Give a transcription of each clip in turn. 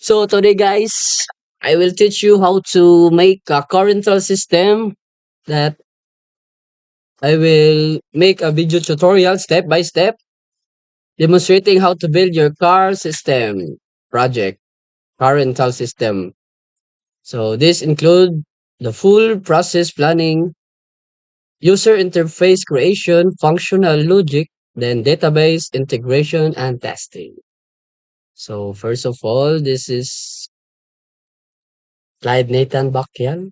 So today guys, I will teach you how to make a car rental system that I will make a video tutorial step by step demonstrating how to build your car system project, car rental system. So this include the full process planning, user interface creation, functional logic, then database integration and testing. So first of all, this is Clyde Nathan Bakyal.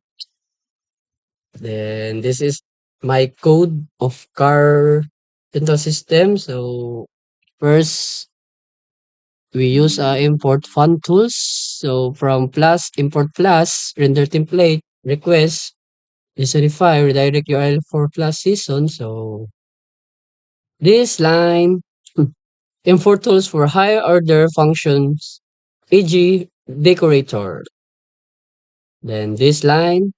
Then this is my code of car rental system. So first we use import fun tools. So from plus import plus render template request specify redirect URL for plus season. So this line import tools for higher order functions, e.g. decorator. Then this line,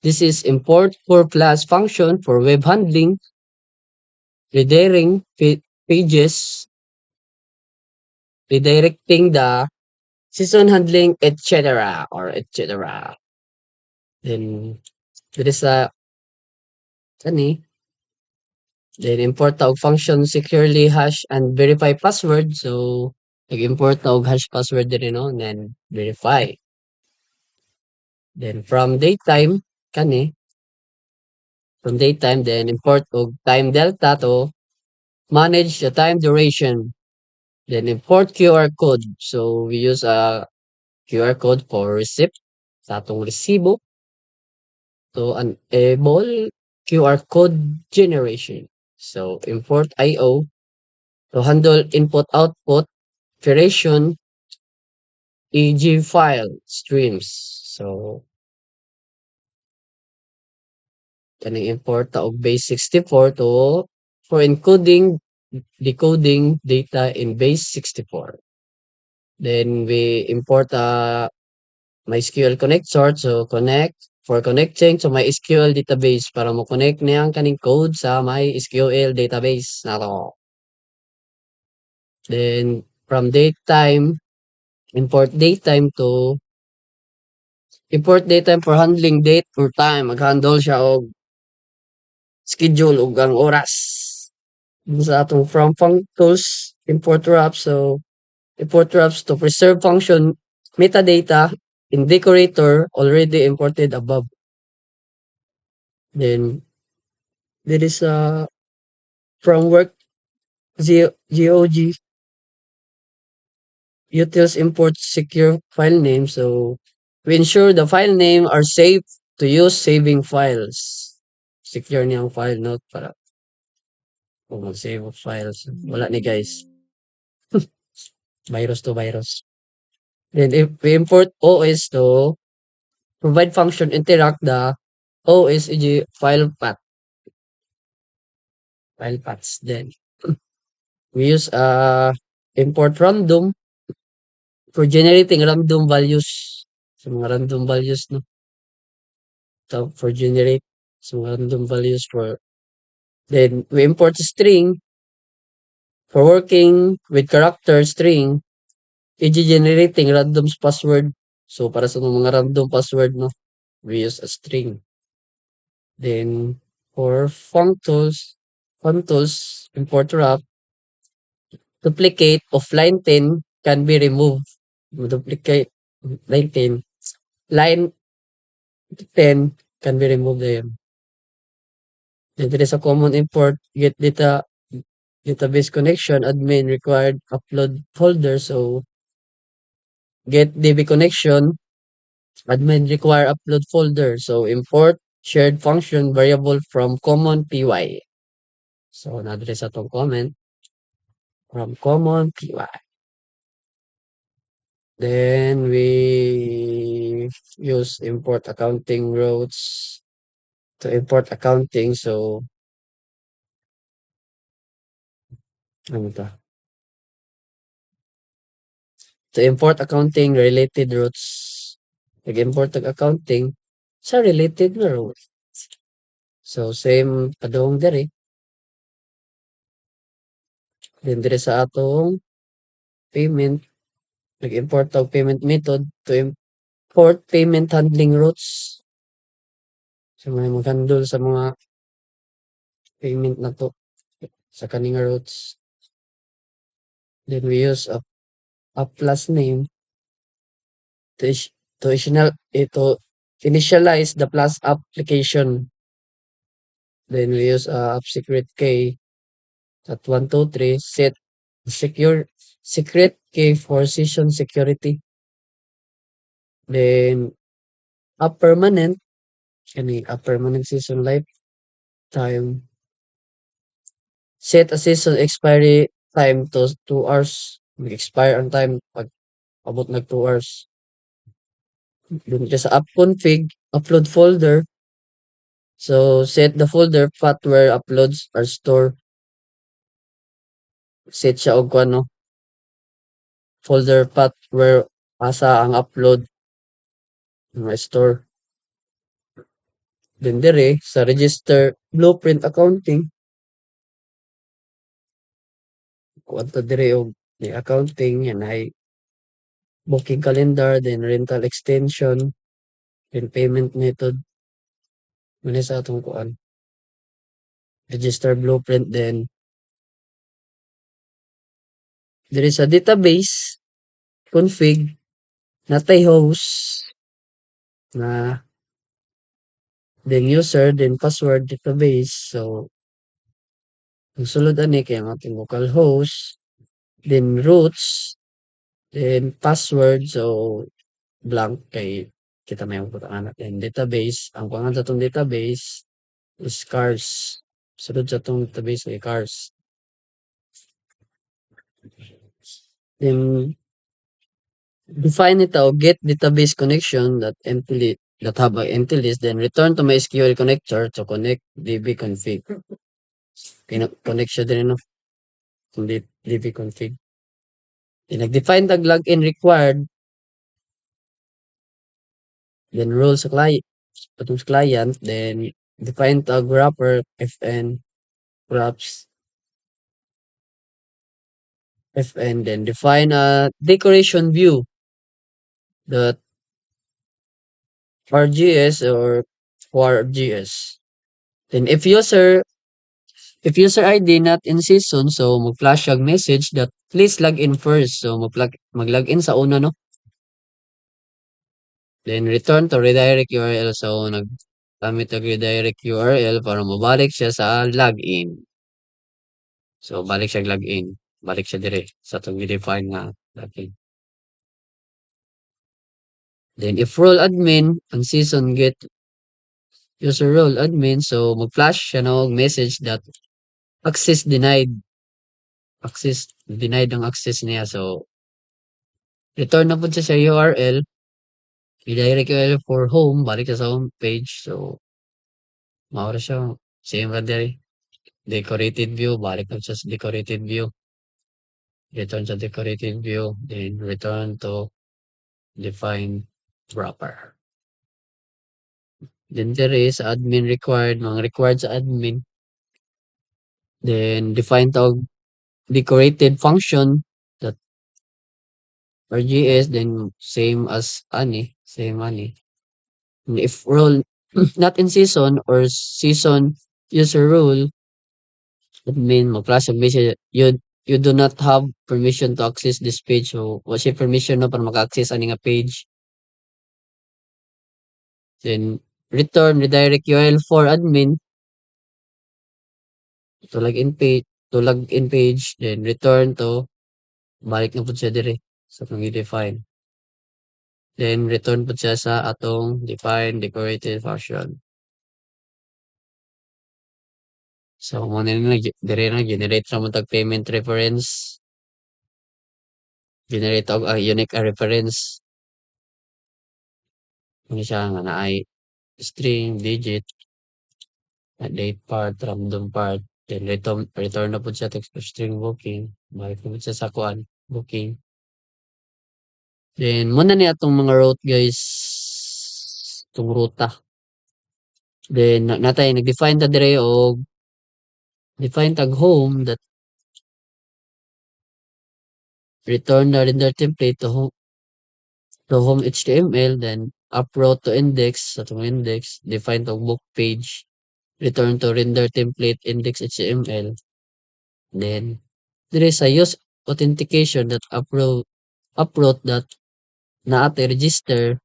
this is import for plus function for web handling redirecting pages, redirecting the season handling, etc. or etc. Then there is a kani, then import tawag function securely hash and verify password. So nag-import tawag hash password din no, and then verify. Then from datetime kani, from datetime then import og time delta to manage the time duration. Then import QR code. So we use a QR code for receipt sa atong resibo to enable QR code generation. So import IO to handle input-output operation EG file streams. So kaning import ta og base64 to for encoding decoding data in base64. Then we import MySQL connector. So connect for connecting to MySQL database para mo connect niyang kaning code sa MySQL database nato. Then from datetime, import datetime for handling date or time. Mag-handle siya og schedule ug ang oras. Dun sa atong from functools, import wraps. So import wraps to preserve function metadata in decorator already imported above. Then there is a from work GOG utils import secure file name. So we ensure the file name are safe to use saving files. Secure niya ang file note para kung mag-save of files. Wala ni guys. Virus to virus. Then if we import OS to provide function interact the OS e.g. file paths. Then we use import random for generating random values. So mga random values no. For generate some random values for then we import string for working with character string generating random password. So para sa mga random password no, we use a string. Then for functools import wrap duplicate of line 10 can be removed. Duplicate line 10 line 10 can be removed there. Then there is a common import get data database connection admin required upload folder. So get DB connection admin require upload folder. So import shared function variable from common py. So na-address atong comment from common py. Then we use import accounting routes to import accounting. So ano to? To import accounting related routes. Nag-import ng accounting sa related na route. So same padung diri. Then dire sa atong payment nag-import og payment method to import payment handling routes. So may mag-handle sa mga payment na to sa kaning routes. Then we use a plus name to initialize the plus application. Then we use app secret key at 123 set secure secret key for session security. Then a permanent a permanent session lifetime. Set a session expiry time to 2 hours. Mag-expire ang time pag abot nag 2 hours. Dun ka sa app config, upload folder. So set the folder path where uploads are stored. Set siya og ano, folder path where asa ang upload nga store. Then dire sa register blueprint accounting, kuha ta dire og the accounting yan ay booking calendar, then rental extension, then payment method. Muna sa atong kuan. Register blueprint, then dire sa database config natay host na then user then password database. So ang sulod ani kay ang ating localhost, then roots, then password. So blank kay kita may putang anak. Then database, ang pangalan sa tong database is cars. Sulod sa tong database ay cars. Then define ito, get database connection that have a empty list, then return to MySQL connector to connect db config. Connect siya din, no? Kung db config. Then nag-define tag login required, then rule sa client, patong sa client, then define tag wrapper fn wraps fn, then define a decoration view that rgs or rgs. Then if user ID not in season, so mag-flash yung message that please log in first. So mag-log in sa una, no? Then return to redirect URL. So gamit ang redirect URL para mabalik siya sa login. So balik siya login. Balik siya dire sa itong define nga login. Then if role admin, ang season get user role admin, so mag-flash siya no message that access denied. Access denied ang access niya. So return na po siya sa URL. Redirect URL for home, balik siya sa home page. So maura siya same ra diri. Decorated view, balik na siya sa decorated view. Return sa decorated view, then return to define wrapper. Then there is admin required, mga required sa admin. Then define tawag decorated function that RGS, then same as ani, same ani. And if role not in season or season user rule, admin mag-flash ang message, you do not have permission to access this page. So wala permission na para maka-access ani nga page. Then return redirect URL for admin to log in page, then return to balik na pud siya dire sa atong i-define. Then return pud siya sa atong define decorated function. So mo na dire na generate ra mo tag payment reference. Generate og unique reference. Ano siya nga naay string, digit, date part, random part, then return na pud siya text string booking. Balik na pud siya sa kuan booking. Then muna ni atong mga route guys, itong ruta. Then natay nag-define ta dire og define tag home that return the render template to home HTML, then upload to index sa itong index, define to book page, return to render template index HTML, then there is a use authentication that upload that naate register,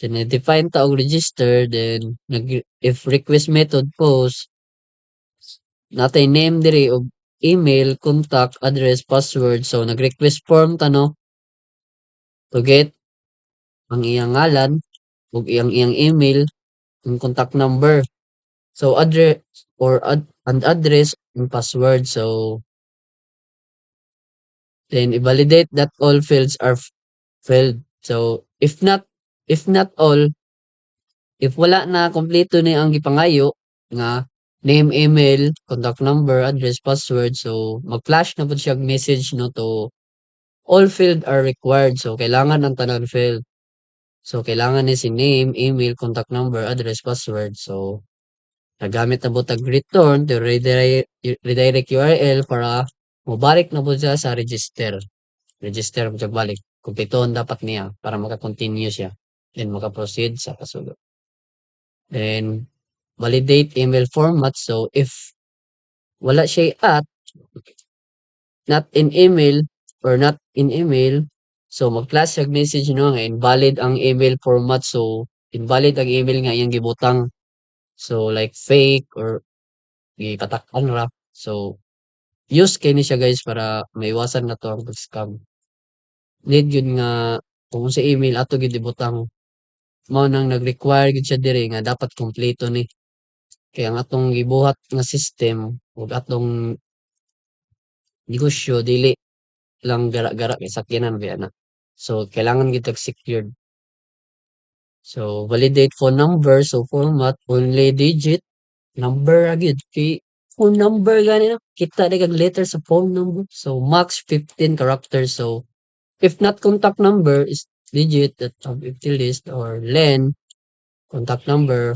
then i-define ta og register, then if request method post, natay name diri og email, contact, address, password. So nag-request form ta no to get ang iyang ngalan ug iyang iyang email, ang contact number. So address or an address and password. So then i-validate that all fields are filled. So if not all, if wala na kumpleto ni ang gipangayo nga name, email, contact number, address, password, so mag-flash na pud siya og message no to all field are required. So kailangan ang tanan field. So kailangan ni si name, email, contact number, address, password. So nagamit na butag return to redirect URL para mobalik na po siya sa register. Register mo siya balik. Kumpletuhan dapat niya para maka-continue siya. Then maka-proceed sa kasulod. Then validate email format. So if wala siya at not in email or not in email, so mag-flash yung message no nga invalid ang email format. So invalid ang email nga iyang gibutang. So like fake or gipatak-an ra. So use kay ni siya guys para maiwasan na to ang pag-scam. Need yun nga kung sa email ato gid ibutang, mao nang nag-require gid siya diri nga dapat kumpleto ni. Kaya ang atong gibuhat nga system ug atong negosyo dili lang gara-gara kay sakyanan ba na. So kailangan gid tag secured. So validate phone number, so format only digit number ra gyud kay phone number gani no kita di kag letter sa phone number. So max 15 characters. So if not contact number is digit that of empty list or len contact number,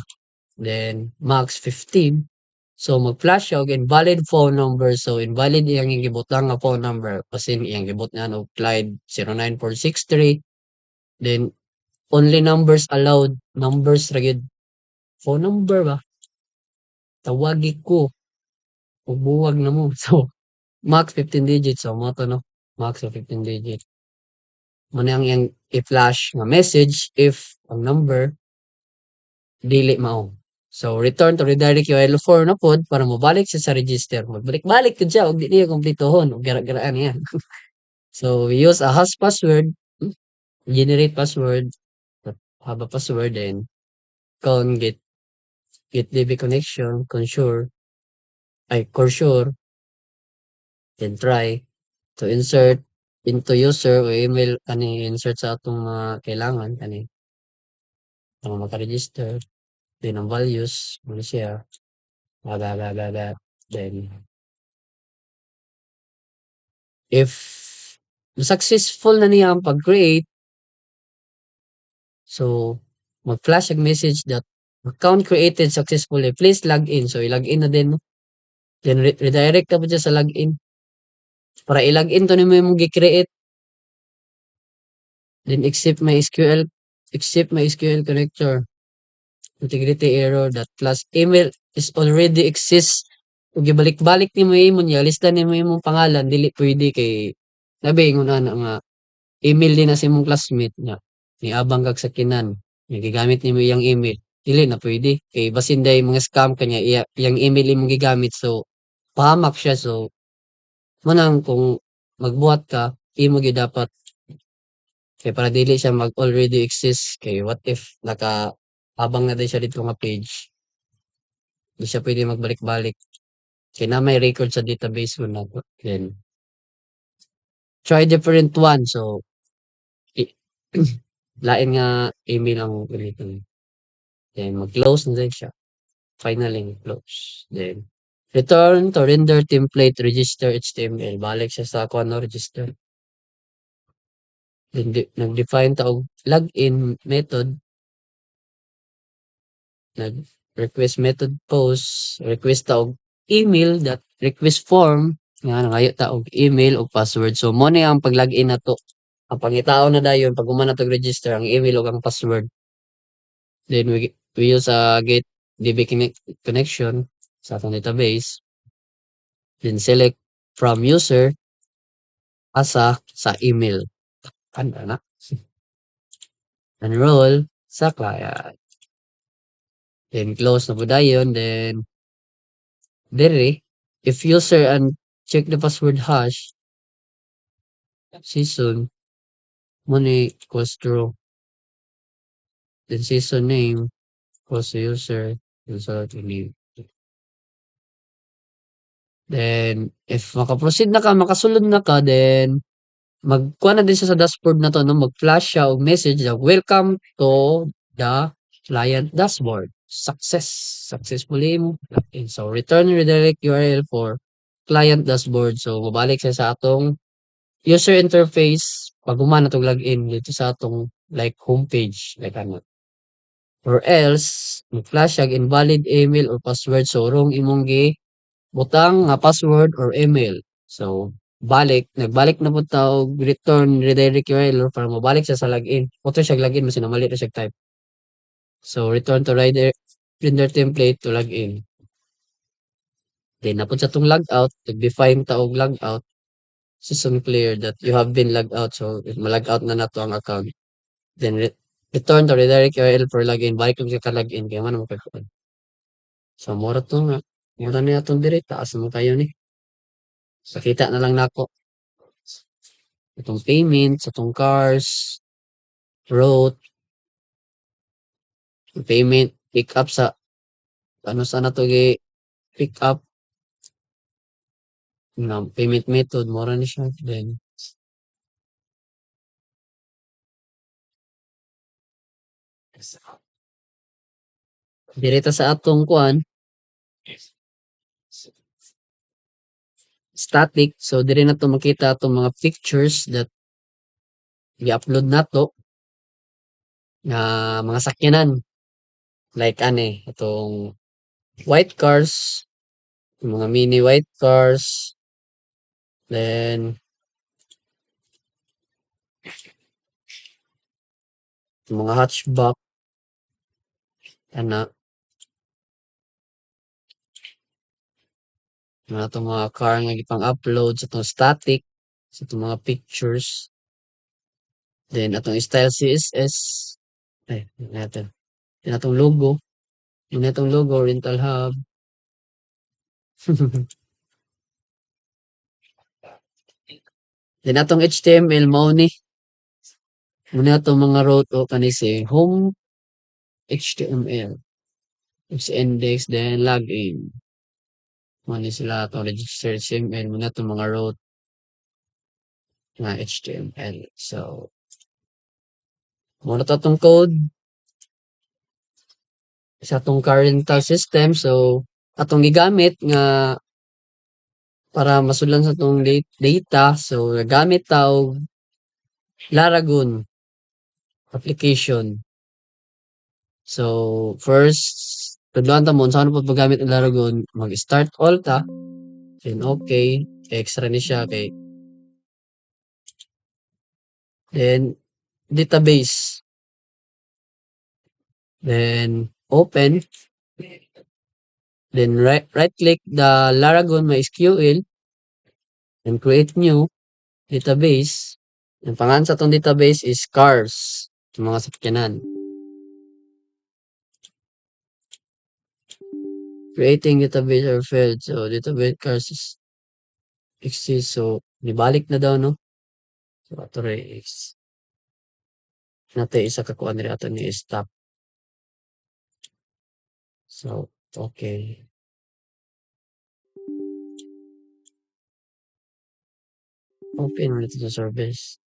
then max 15. So mag-flash siya og invalid phone number. So invalid iyang gibutang nga phone number kasi iyang gibot nga og Clyde 09463. Then only numbers allowed, numbers ra gyud. Phone number ba? Tawagi ko ug buwag na mo. So max 15 digits. So mo to no. Max of 15 digits. Mo na ang iyang i-flash nga message if ang number dili mao. So return to redirect URL4 na pod para mobalik siya sa register. Magbalik-balik gud siya ug di niya kumpletuhon ug gara-garaan niya. So we use a hash password, generate password, have a password, then get DB connection, Consure, then try to insert into user o email kani insert sa atong mga kailangan kani para maka-register. Then ang values mo siya. Then if successful na niya ang pag-create, so mag-flash ang message that account created successfully. Please log in. So i-log in na din. Then redirect ka po dyan sa login. Para i-log in to nimo imong gi-create. Then accept my SQL connector. Integrity error that plus email is already exists. Ug gibalik-balik nimo imong niya, lista nimo imong pangalan, dili pwede kay labi ingon ana nga email din na sa imong classmate niya. Niabang kag sakinan, nga gigamit nimo iyang email. Dili na pwede kay basin day mga scam kanya iyang email imong gigamit. So pahamak siya. So mo nang kung magbuhat ka, imo gyud dapat kay para dili siya mag already exist. Kay what if abang na din siya dito nga page, di siya pwede magbalik-balik kay na may record sa database mo na. Then try different one. So i- lain nga email ang ulitin. Then mag-close na din siya. Finally close. Then return to render template register HTML. Balik siya sa kuno register. Then nag-define ta og login method, nag request method post, request ta og email that request form, nga nangayo ta og email ug password. So mo ni ang pag-login nato. Ang pangitaon na dayon pag human nato register ang email ug ang password. Then we use a get DB connection sa atong database. Then select from user asa sa email. Ano na? Enroll sa client. Then close na po dayon. Then dere if user and check the password hash season mo ni equals true. Then season name equals to user to name. Then if maka-proceed na ka, makasulod na ka, then magkuha na din siya sa dashboard na 'to 'no, mag-flash siya og message na, "Welcome to the client dashboard. Successfully mo login." So return redirect URL for client dashboard. So mobalik siya sa atong user interface pag human na 'tong login dito sa atong like homepage, like ano. Or else mag-flash siya og invalid email or password. So wrong imong butang nga password or email. So nagbalik na pud ta og return redirect URL para mabalik siya sa login. Auto siya login basin na mali ra siya type. So return to render template to login. Then napud sa tong logout, nag-define ta og logout. System clear that you have been logged out. So if ma-log out na nato ang account. Then return to redirect URL for login. Balik lang siya ka login kaya man mo kay So mura to nga. Mura ni atong diri taas mo kayo ni. Sakita na lang nako. Itong payments, itong cars, road, payment, pick up sa ano sana to pick up na payment method mura ni siya then direta sa atong kuan static so dire na to makita atong mga pictures that i-upload nato nga mga sakyanan like ane itong white cars yung mga mini white cars then yung mga hatchback ana mga itong mga car nga gipang upload sa itong static sa itong mga pictures then atong style CSS ay natin then atong logo yun atong logo rental hub then atong HTML mao ni muna atong mga route o kani si home HTML si index then login mao ni sila atong register HTML muna atong mga route nga HTML so muna to atong code sa atong current system so atong gigamit nga para masundan sa atong data so gamit ta og Laragon application. So first tudloan ta mo unsaon pod paggamit og Laragon mag-start all ta then okay extra ni siya kay then database then open then right click the Laragon MySQL and create new database. Ang pangalan sa atong database is cars, yung mga sakyanan. Creating database or field. So database cars is exist. So nibalik na daw no. So ato is natin isa ka kuan diri ato ni stop. So okay. Open ulit sa service.